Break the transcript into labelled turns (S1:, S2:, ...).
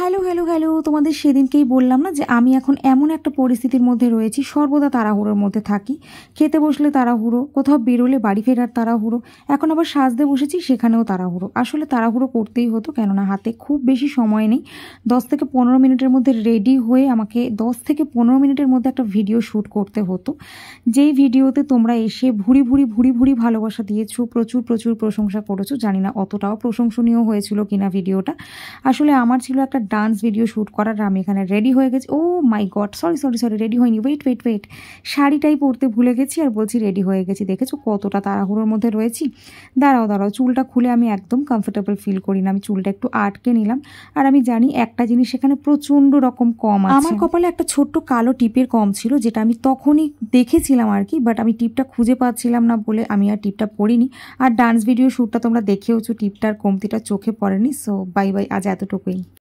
S1: Hello hello hello, তোমাদের সেদিনকেই বললাম না যে আমি এখন এমন একটা পরিস্থিতির মধ্যে রয়েছি, সর্বদা তাড়াহুড়োর মধ্যে থাকি। খেতে বসলে তাড়াহুড়ো, কোথাও বেরোলে বাড়ি ফেরার তাড়াহুড়ো, এখন আবার সাজতে বসেছি সেখানেও তাড়াহুড়ো। আসলে তাড়াহুড়ো করতেই হতো, কেননা হাতে খুব বেশি সময় নেই। 10 থেকে 15 মিনিটের মধ্যে রেডি হয়ে আমাকে 10 থেকে 15 মিনিটের মধ্যে একটা ভিডিও শ্যুট করতে হতো, যেই ভিডিওতে তোমরা এসে ভুরি ভুরি ভুরি ভুরি ভালোবাসা দিয়েছো, প্রচুর প্রচুর প্রশংসা করেছো। জানি না অতটাও প্রশংসনীয় হয়েছিল কিনা ভিডিওটা। আসলে আমার ছিল একটা ডান্স ভিডিও শ্যুট করার, আমি এখানে রেডি হয়ে গেছি। Oh my god, sorry sorry sorry, ready হয়নি, ওয়েট, শাড়িটাই পরতে ভুলে গেছি আর বলছি রেডি হয়ে গেছি। দেখেছো কতটা তাড়াহুড়োর মধ্যে রয়েছি। দাঁড়াও, চুলটা খুলে আমি একদম কমফোর্টেবল ফিল করি না। আমি চুলটা একটু আটকে নিলাম, আর আমি জানি একটা জিনিস এখানে প্রচণ্ড রকম কম আছে। আমার কপালে একটা ছোট্ট কালো টিপের কম ছিল, যেটা আমি তখনই দেখেছিলাম আর কি, বাট আমি টিপটা খুঁজে পাচ্ছিলাম না বলে আমি আর টিপটা পরিনি। আর ডান্স ভিডিও শ্যুটটা তোমরা দেখেওছো, টিপটার কমতিটা চোখে পড়েনি। সো বাই বাই, আজ এতটুকুই।